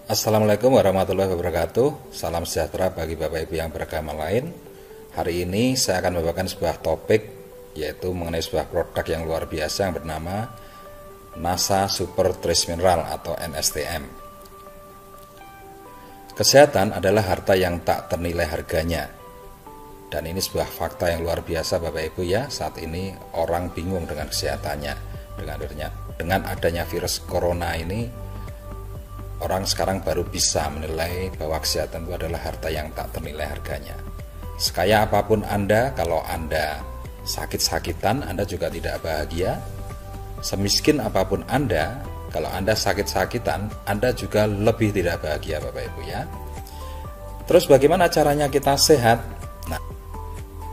Assalamualaikum warahmatullahi wabarakatuh. Salam sejahtera bagi Bapak Ibu yang beragama lain. Hari ini saya akan membawakan sebuah topik, yaitu mengenai sebuah produk yang luar biasa yang bernama NASA Super Trace Mineral atau NSTM. Kesehatan adalah harta yang tak ternilai harganya. Dan ini sebuah fakta yang luar biasa Bapak Ibu ya. Saat ini orang bingung dengan kesehatannya. Dengan adanya virus corona ini, orang sekarang baru bisa menilai bahwa kesehatan itu adalah harta yang tak ternilai harganya. Sekaya apapun Anda, kalau Anda sakit-sakitan, Anda juga tidak bahagia. Semiskin apapun Anda, kalau Anda sakit-sakitan, Anda juga lebih tidak bahagia Bapak Ibu ya. Terus bagaimana caranya kita sehat?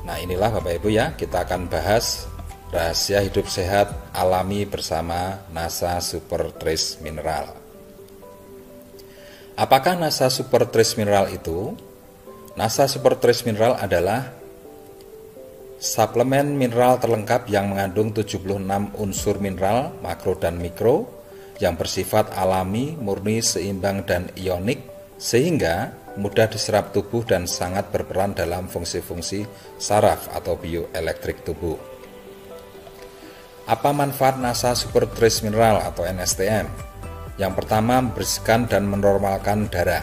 Nah inilah Bapak Ibu ya, kita akan bahas rahasia hidup sehat alami bersama NASA Super Trace Mineral. Apakah NASA Super Trace Mineral itu? NASA Super Trace Mineral adalah suplemen mineral terlengkap yang mengandung 76 unsur mineral makro dan mikro yang bersifat alami, murni, seimbang, dan ionik, sehingga mudah diserap tubuh dan sangat berperan dalam fungsi-fungsi saraf atau bioelektrik tubuh. Apa manfaat NASA Super Trace Mineral atau NSTM? Yang pertama, membersihkan dan menormalkan darah.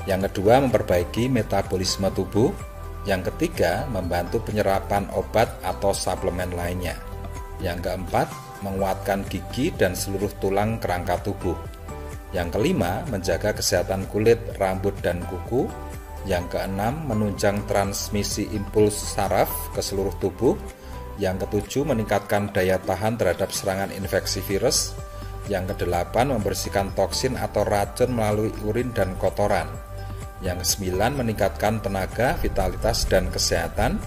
Yang kedua, memperbaiki metabolisme tubuh. Yang ketiga, membantu penyerapan obat atau suplemen lainnya. Yang keempat, menguatkan gigi dan seluruh tulang kerangka tubuh. Yang kelima, menjaga kesehatan kulit, rambut, dan kuku. Yang keenam, menunjang transmisi impuls saraf ke seluruh tubuh. Yang ketujuh, meningkatkan daya tahan terhadap serangan infeksi virus. Yang kedelapan, membersihkan toksin atau racun melalui urin dan kotoran. Yang kesembilan, meningkatkan tenaga, vitalitas, dan kesehatan.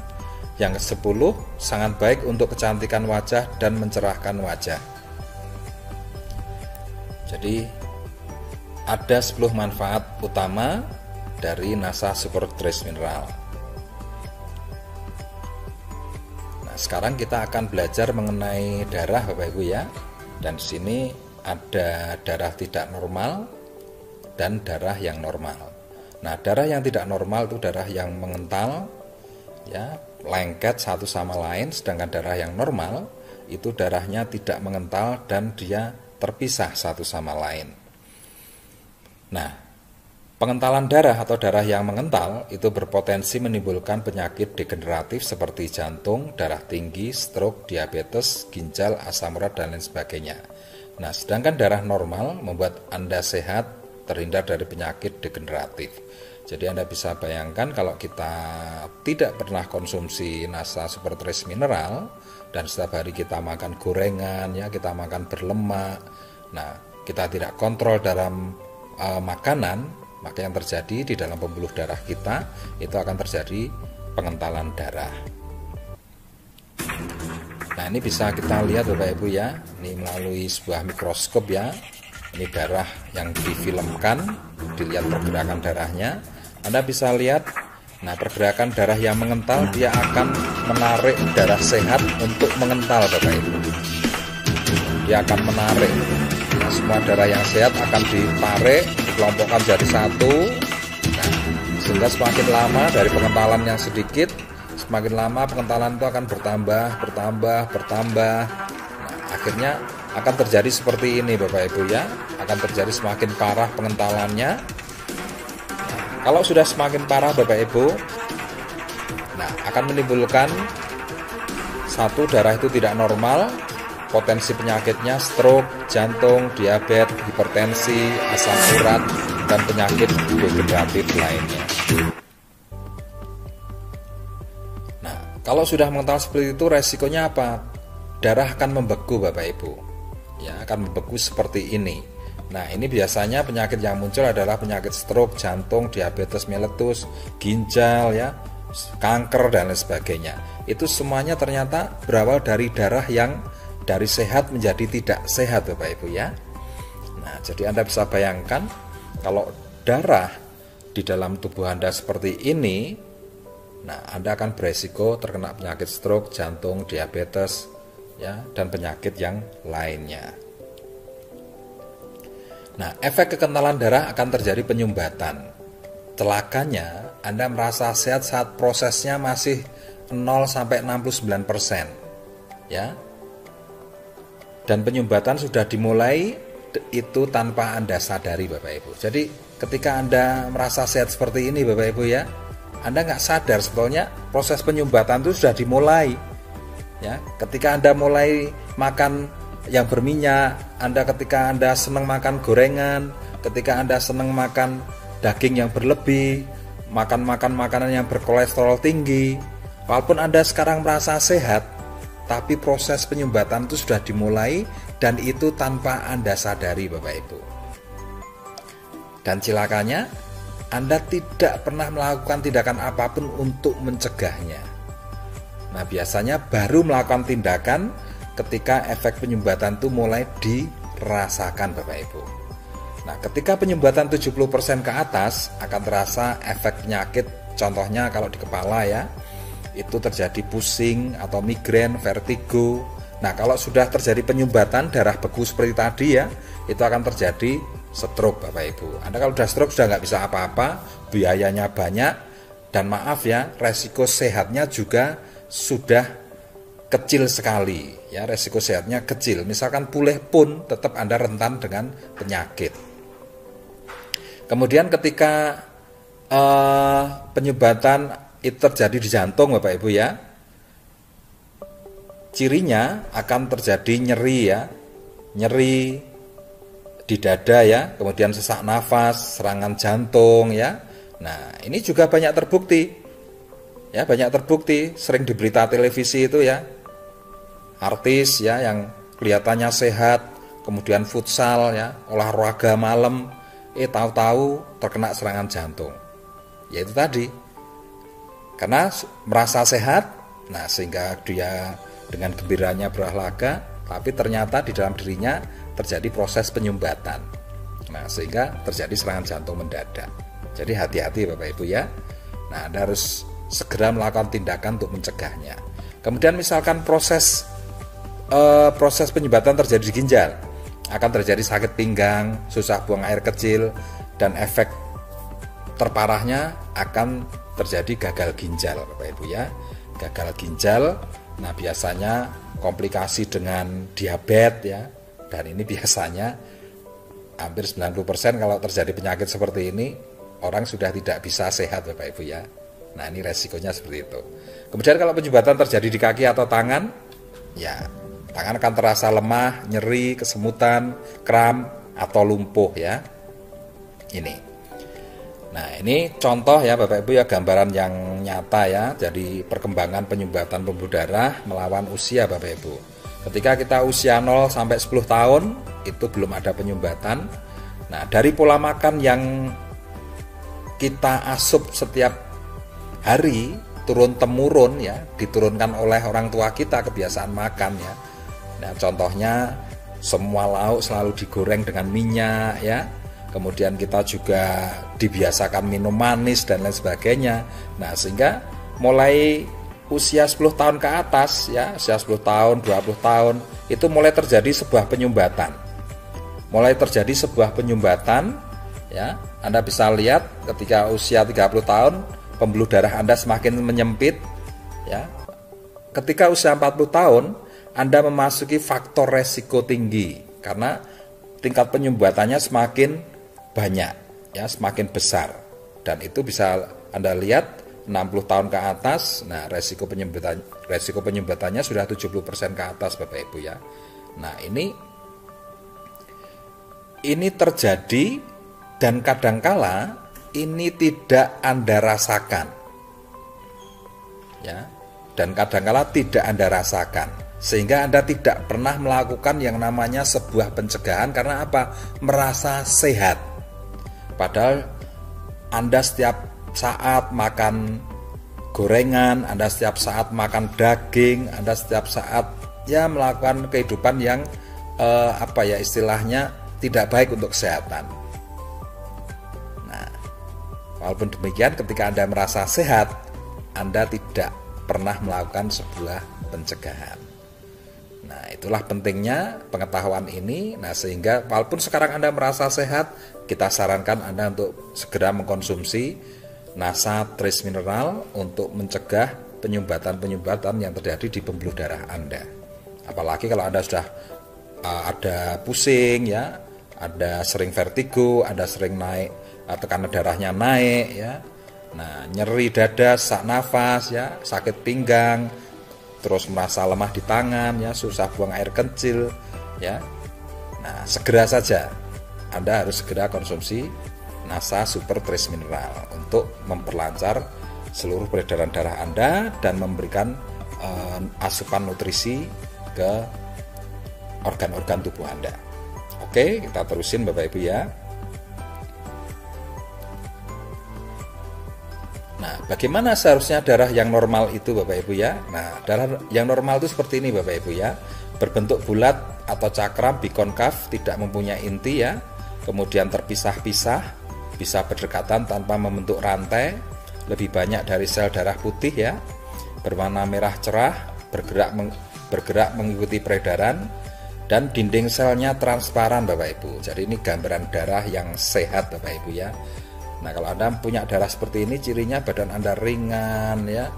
Yang kesepuluh, sangat baik untuk kecantikan wajah dan mencerahkan wajah. Jadi, ada 10 manfaat utama dari NASA Super Trace Mineral. Nah, sekarang kita akan belajar mengenai darah Bapak Ibu ya. Dan di sini ada darah tidak normal dan darah yang normal. Nah, darah yang tidak normal itu darah yang mengental, ya, lengket satu sama lain. Sedangkan darah yang normal itu darahnya tidak mengental dan dia terpisah satu sama lain. Nah, pengentalan darah atau darah yang mengental itu berpotensi menimbulkan penyakit degeneratif seperti jantung, darah tinggi, stroke, diabetes, ginjal, asam urat, dan lain sebagainya. Nah, sedangkan darah normal membuat Anda sehat, terhindar dari penyakit degeneratif. Jadi Anda bisa bayangkan kalau kita tidak pernah konsumsi NASA Super Trace Mineral dan setiap hari kita makan gorengan, ya, kita makan berlemak. Nah, kita tidak kontrol dalam makanan, maka yang terjadi di dalam pembuluh darah kita itu akan terjadi pengentalan darah. Nah, ini bisa kita lihat Bapak Ibu ya, ini melalui sebuah mikroskop ya. Ini darah yang difilmkan, dilihat pergerakan darahnya. Anda bisa lihat, nah, pergerakan darah yang mengental dia akan menarik darah sehat untuk mengental Bapak Ibu. Dia akan menarik. Nah, semua darah yang sehat akan ditarik, dikelompokkan jadi satu. Nah, sehingga semakin lama dari pengentalan yang sedikit, semakin lama pengentalan itu akan bertambah. Nah, akhirnya akan terjadi seperti ini Bapak Ibu ya. Akan terjadi semakin parah pengentalannya. Nah, kalau sudah semakin parah Bapak Ibu, nah, akan menimbulkan satu, darah itu tidak normal. Potensi penyakitnya stroke, jantung, diabetes, hipertensi, asam urat, dan penyakit degeneratif lainnya. Nah, kalau sudah mengental seperti itu, resikonya apa? Darah akan membeku Bapak Ibu. Ya, akan membeku seperti ini. Nah, ini biasanya penyakit yang muncul adalah penyakit stroke, jantung, diabetes meletus, ginjal, ya, kanker, dan lain sebagainya. Itu semuanya ternyata berawal dari darah yang dari sehat menjadi tidak sehat Bapak Ibu ya. Nah, jadi Anda bisa bayangkan kalau darah di dalam tubuh Anda seperti ini, nah, Anda akan beresiko terkena penyakit stroke, jantung, diabetes, ya, dan penyakit yang lainnya. Nah, efek kekentalan darah akan terjadi penyumbatan. Celakanya, Anda merasa sehat saat prosesnya masih 0 sampai 69%. Ya. Dan penyumbatan sudah dimulai itu tanpa Anda sadari, Bapak Ibu. Jadi, ketika Anda merasa sehat seperti ini, Bapak Ibu ya, Anda nggak sadar sebetulnya proses penyumbatan itu sudah dimulai. Ya, ketika Anda mulai makan yang berminyak, ketika Anda senang makan gorengan, ketika Anda senang makan daging yang berlebih, makan makanan yang berkolesterol tinggi, walaupun Anda sekarang merasa sehat, tapi proses penyumbatan itu sudah dimulai dan itu tanpa Anda sadari, Bapak Ibu. Dan celakanya, Anda tidak pernah melakukan tindakan apapun untuk mencegahnya. Nah, biasanya baru melakukan tindakan ketika efek penyumbatan itu mulai dirasakan, Bapak Ibu. Nah, ketika penyumbatan 70% ke atas akan terasa efek penyakit, contohnya kalau di kepala ya, itu terjadi pusing atau migrain, vertigo. Nah, kalau sudah terjadi penyumbatan darah beku seperti tadi ya, itu akan terjadi stroke, Bapak Ibu. Anda kalau sudah stroke sudah nggak bisa apa-apa, biayanya banyak, dan maaf ya, resiko sehatnya juga sudah kecil sekali ya, resiko sehatnya kecil. Misalkan pulih pun tetap Anda rentan dengan penyakit. Kemudian ketika penyumbatan itu terjadi di jantung, Bapak Ibu ya, cirinya akan terjadi nyeri ya, nyeri di dada ya, kemudian sesak nafas, serangan jantung ya. Nah, ini juga banyak terbukti ya, banyak terbukti, sering di berita televisi itu ya, artis ya yang kelihatannya sehat, kemudian futsal ya, olahraga malam, tahu-tahu terkena serangan jantung. Ya itu tadi, karena merasa sehat, nah sehingga dia dengan gembiranya berolahraga, tapi ternyata di dalam dirinya terjadi proses penyumbatan. Nah, sehingga terjadi serangan jantung mendadak. Jadi hati-hati Bapak Ibu ya. Nah, Anda harus segera melakukan tindakan untuk mencegahnya. Kemudian misalkan proses penyumbatan terjadi di ginjal, akan terjadi sakit pinggang, susah buang air kecil, dan efek terparahnya akan terjadi gagal ginjal, Bapak Ibu ya. Gagal ginjal, nah biasanya komplikasi dengan diabetes ya, dan ini biasanya hampir 90% kalau terjadi penyakit seperti ini, orang sudah tidak bisa sehat, Bapak Ibu ya. Nah, ini resikonya seperti itu. Kemudian kalau penyumbatan terjadi di kaki atau tangan, ya tangan akan terasa lemah, nyeri, kesemutan, kram, atau lumpuh ya. Ini. Nah, ini contoh ya Bapak Ibu ya, gambaran yang nyata ya. Jadi perkembangan penyumbatan pembuluh darah melawan usia Bapak Ibu. Ketika kita usia 0 sampai 10 tahun, itu belum ada penyumbatan. Nah, dari pola makan yang kita asup setiap hari, turun-temurun ya, diturunkan oleh orang tua kita kebiasaan makan ya. Nah, contohnya semua lauk selalu digoreng dengan minyak ya. Kemudian kita juga dibiasakan minum manis dan lain sebagainya. Nah, sehingga mulai usia 10 tahun ke atas ya, usia 10 tahun, 20 tahun, itu mulai terjadi sebuah penyumbatan. Mulai terjadi sebuah penyumbatan ya. Anda bisa lihat ketika usia 30 tahun, pembuluh darah Anda semakin menyempit ya. Ketika usia 40 tahun, Anda memasuki faktor resiko tinggi karena tingkat penyumbatannya semakin banyak ya, semakin besar. Dan itu bisa Anda lihat 60 tahun ke atas, nah resiko penyumbatannya sudah 70% ke atas Bapak Ibu ya. Nah, ini terjadi dan kadangkala ini tidak Anda rasakan. Ya. Dan kadangkala tidak Anda rasakan. Sehingga Anda tidak pernah melakukan yang namanya sebuah pencegahan karena apa? Merasa sehat. Padahal Anda setiap saat makan gorengan, Anda setiap saat makan daging, Anda setiap saat ya melakukan kehidupan yang istilahnya tidak baik untuk kesehatan. Nah, walaupun demikian ketika Anda merasa sehat, Anda tidak pernah melakukan sebuah pencegahan. Nah, itu itulah pentingnya pengetahuan ini. Nah, sehingga walaupun sekarang Anda merasa sehat, kita sarankan Anda untuk segera mengkonsumsi Nasa Trace Mineral untuk mencegah penyumbatan-penyumbatan yang terjadi di pembuluh darah Anda. Apalagi kalau Anda sudah ada pusing ya, ada sering vertigo, ada sering naik tekanan darahnya naik ya. Nah, nyeri dada, sesak nafas ya, sakit pinggang, terus merasa lemah di tangan ya, susah buang air kecil ya. Nah, segera saja Anda harus segera konsumsi Nasa Super Trace Mineral untuk memperlancar seluruh peredaran darah Anda dan memberikan asupan nutrisi ke organ-organ tubuh Anda. Oke, kita terusin Bapak Ibu ya. Nah, bagaimana seharusnya darah yang normal itu Bapak Ibu ya? Nah, darah yang normal itu seperti ini Bapak Ibu ya. Berbentuk bulat atau cakram bikonkav, tidak mempunyai inti ya. Kemudian terpisah-pisah, bisa berdekatan tanpa membentuk rantai, lebih banyak dari sel darah putih ya. Berwarna merah cerah, bergerak mengikuti peredaran, dan dinding selnya transparan Bapak Ibu. Jadi ini gambaran darah yang sehat Bapak Ibu ya. Nah, kalau Anda punya darah seperti ini, cirinya badan Anda ringan ya,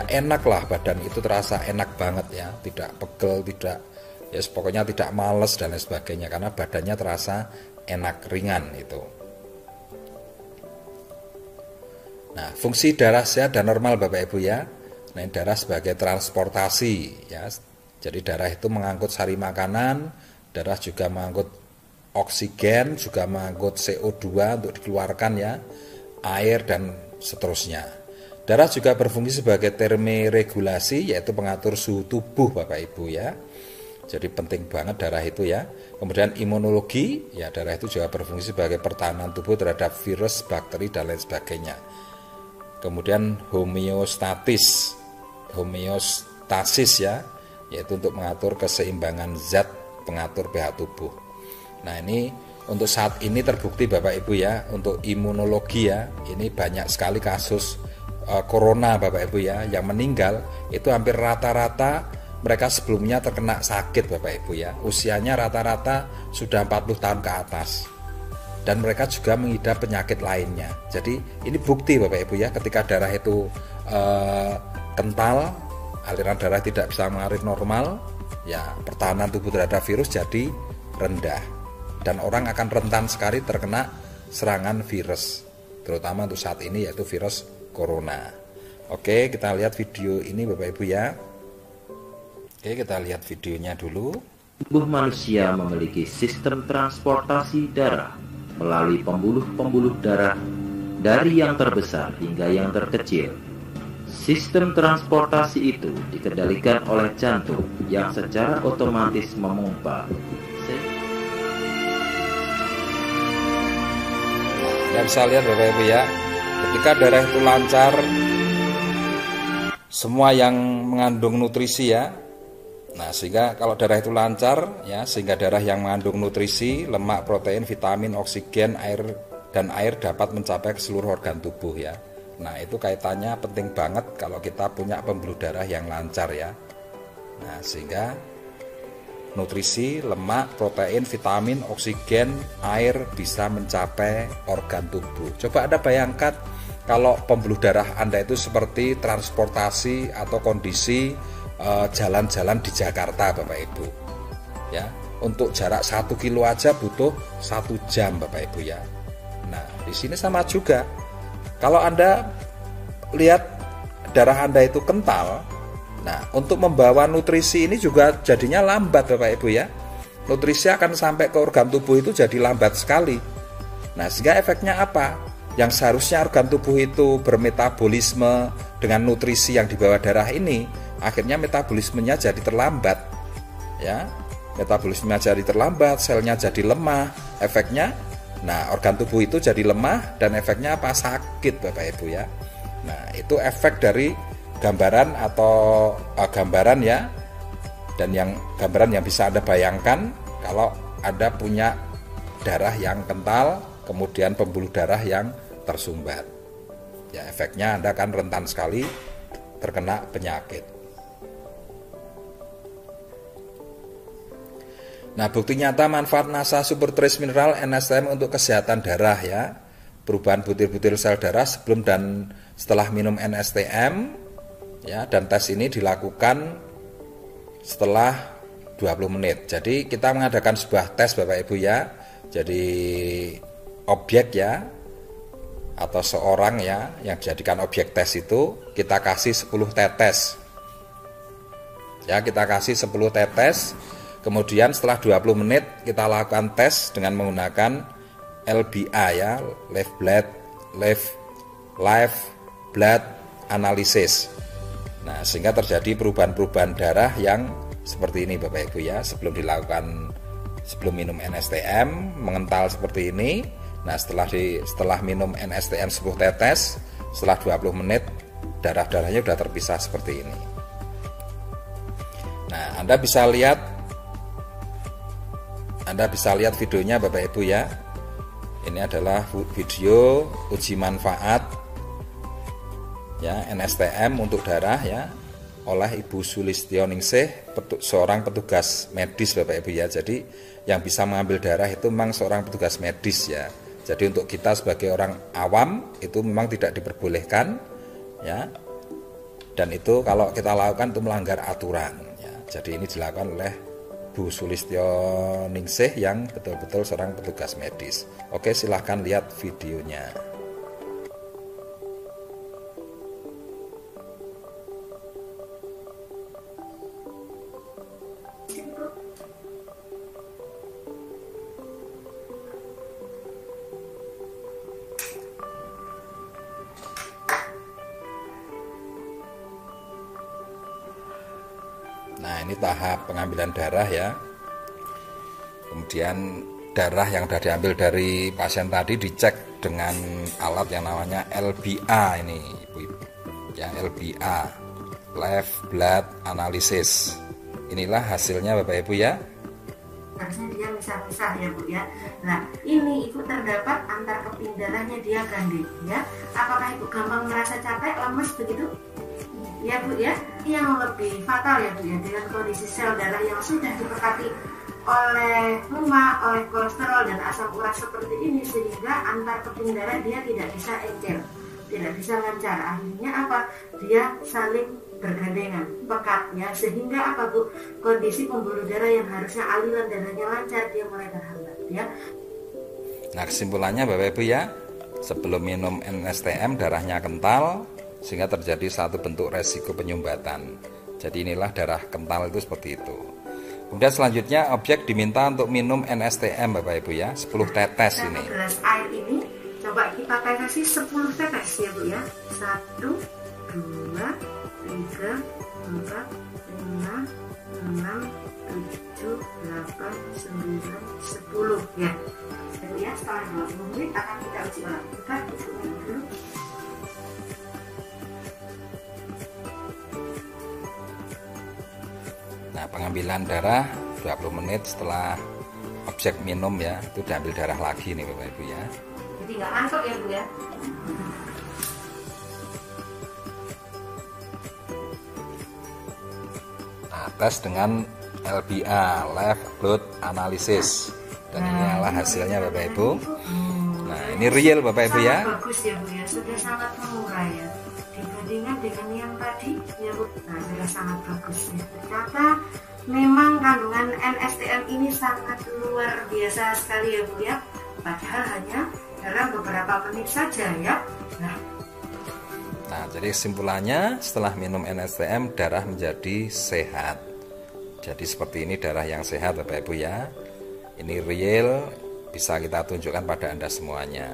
enak lah, badan itu terasa enak banget ya, tidak pegel, tidak ya, pokoknya tidak males dan lain sebagainya, karena badannya terasa enak, ringan itu. Nah, fungsi darah sehat dan normal Bapak Ibu ya. Nah, darah sebagai transportasi ya. Jadi darah itu mengangkut sari makanan, darah juga mengangkut oksigen, juga mengangkut CO2 untuk dikeluarkan ya, air dan seterusnya. Darah juga berfungsi sebagai termoregulasi, yaitu pengatur suhu tubuh Bapak Ibu ya. Jadi penting banget darah itu ya. Kemudian imunologi, ya darah itu juga berfungsi sebagai pertahanan tubuh terhadap virus, bakteri dan lain sebagainya. Kemudian homeostasis ya, yaitu untuk mengatur keseimbangan zat pengatur pH tubuh. Nah, ini untuk saat ini terbukti Bapak Ibu ya, untuk imunologi ya, ini banyak sekali kasus corona Bapak Ibu ya, yang meninggal itu hampir rata-rata mereka sebelumnya terkena sakit Bapak Ibu ya, usianya rata-rata sudah 40 tahun ke atas, dan mereka juga mengidap penyakit lainnya. Jadi ini bukti Bapak Ibu ya, ketika darah itu kental, aliran darah tidak bisa mengalir normal ya, pertahanan tubuh terhadap virus jadi rendah, dan orang akan rentan sekali terkena serangan virus, terutama untuk saat ini yaitu virus corona. Oke, kita lihat video ini Bapak Ibu ya. Oke, kita lihat videonya dulu. Tubuh manusia memiliki sistem transportasi darah melalui pembuluh-pembuluh darah dari yang terbesar hingga yang terkecil. Sistem transportasi itu dikendalikan oleh jantung yang secara otomatis memompa. Ya, bisa lihat Bapak Ibu ya, ketika darah itu lancar, semua yang mengandung nutrisi ya. Nah, sehingga kalau darah itu lancar ya, sehingga darah yang mengandung nutrisi, lemak, protein, vitamin, oksigen, air dapat mencapai ke seluruh organ tubuh ya. Nah, itu kaitannya penting banget kalau kita punya pembuluh darah yang lancar ya. Nah, sehingga nutrisi, lemak, protein, vitamin, oksigen, air bisa mencapai organ tubuh. Coba Anda bayangkan kalau pembuluh darah Anda itu seperti transportasi atau kondisi jalan-jalan di Jakarta Bapak Ibu ya, untuk jarak 1 kilo aja butuh 1 jam Bapak Ibu ya. Nah, di sini sama juga, kalau Anda lihat darah Anda itu kental, nah, untuk membawa nutrisi ini juga jadinya lambat Bapak Ibu ya. Nutrisi akan sampai ke organ tubuh itu jadi lambat sekali. Nah, sehingga efeknya apa? Yang seharusnya organ tubuh itu bermetabolisme dengan nutrisi yang dibawa darah ini, akhirnya metabolismenya jadi terlambat. Ya, metabolismenya jadi terlambat, selnya jadi lemah. Efeknya, nah organ tubuh itu jadi lemah dan efeknya apa? Sakit Bapak Ibu ya. Nah, itu efek dari gambaran atau gambaran ya, dan gambaran yang bisa Anda bayangkan kalau Anda punya darah yang kental, kemudian pembuluh darah yang tersumbat ya, efeknya Anda akan rentan sekali terkena penyakit. Nah, bukti nyata manfaat NASA Super Trace Mineral NSTM untuk kesehatan darah ya. Perubahan butir-butir sel darah sebelum dan setelah minum NSTM ya, dan tes ini dilakukan setelah 20 menit. Jadi kita mengadakan sebuah tes Bapak Ibu ya. Jadi objek ya, atau seorang ya yang dijadikan objek tes itu kita kasih 10 tetes. Ya, kita kasih 10 tetes. Kemudian setelah 20 menit kita lakukan tes dengan menggunakan LBA ya, live blood analysis. Nah, sehingga terjadi perubahan-perubahan darah yang seperti ini Bapak Ibu ya, sebelum minum NSTM mengental seperti ini. Nah, setelah minum NSTM 10 tetes, setelah 20 menit darah-darahnya sudah terpisah seperti ini. Nah, Anda bisa lihat videonya Bapak Ibu ya. Ini adalah video uji manfaat ya NSTM untuk darah ya oleh Ibu Sulistyoningsih, seorang petugas medis Bapak Ibu ya. Jadi yang bisa mengambil darah itu memang seorang petugas medis ya. Jadi untuk kita sebagai orang awam itu memang tidak diperbolehkan ya. Dan itu kalau kita lakukan itu melanggar aturan ya. Jadi ini dilakukan oleh Bu Sulistyoningsih yang betul-betul seorang petugas medis. Oke, silahkan lihat videonya. Nah, ini tahap pengambilan darah ya. Kemudian darah yang sudah diambil dari pasien tadi dicek dengan alat yang namanya LBA ini, Ibu-ibu. Ya, LBA, live blood analysis. Inilah hasilnya Bapak Ibu ya. Harusnya dia misah-misah ya Bu ya. Nah, ini Ibu terdapat antar keping darahnya dia gandeng ya. Apakah Ibu gampang merasa capek, lemes begitu? Ya Bu ya, yang lebih fatal ya Bu ya, dengan kondisi sel darah yang sudah diberkati oleh lemak, oleh kolesterol dan asam urat seperti ini, sehingga antar keping darah dia tidak bisa encer, tidak bisa lancar. Akhirnya apa? Dia saling bergandengan, pekat ya, sehingga apa Bu? Kondisi pembuluh darah yang harusnya aliran darahnya lancar dia mulai terhambat ya. Nah, kesimpulannya Bapak Ibu ya, sebelum minum NSTM darahnya kental, sehingga terjadi satu bentuk resiko penyumbatan. Jadi inilah darah kental itu seperti itu. Kemudian selanjutnya objek diminta untuk minum NSTM Bapak Ibu ya, 10 tetes ini. Gelas air ini coba kita kasih 10 tetes ya Bu ya. 1, 2, 3, 4, 5, 6, 7, 8, 9, 10 ya. Jadi ya, setelah 20 menit akan kita uji ulang. Kita uji ulang dulu. Nah, pengambilan darah 20 menit setelah objek minum ya, itu diambil darah lagi nih Bapak Ibu ya. Jadi nggak ngantuk ya Bu ya. Nah, tes dengan LBA, live blood analysis. Dan ini adalah hasilnya Bapak Ibu. Nah, ini real Bapak Ibu ya. Sangat bagus ya Bu ya, sudah sangat mengurai ya. Dibandingkan dengan yang tadi ya Bu, nah sudah sangat bagus ya. Ternyata memang kandungan NSTM ini sangat luar biasa sekali ya Bu ya. Padahal hanya dalam beberapa menit saja ya. Nah, jadi kesimpulannya setelah minum NSTM darah menjadi sehat. Jadi seperti ini darah yang sehat Bapak Ibu ya. Ini real, bisa kita tunjukkan pada Anda semuanya.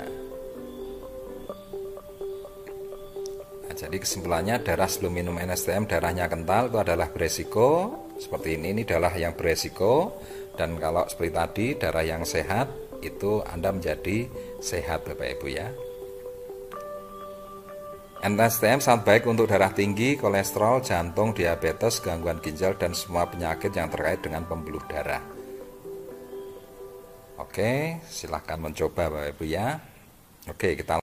Nah, jadi kesimpulannya darah sebelum minum NSTM darahnya kental itu adalah beresiko. Seperti ini darah yang beresiko. Dan kalau seperti tadi darah yang sehat itu Anda menjadi sehat Bapak Ibu ya. NSTM sangat baik untuk darah tinggi, kolesterol, jantung, diabetes, gangguan ginjal, dan semua penyakit yang terkait dengan pembuluh darah. Oke, silahkan mencoba Bapak Ibu ya. Oke, kita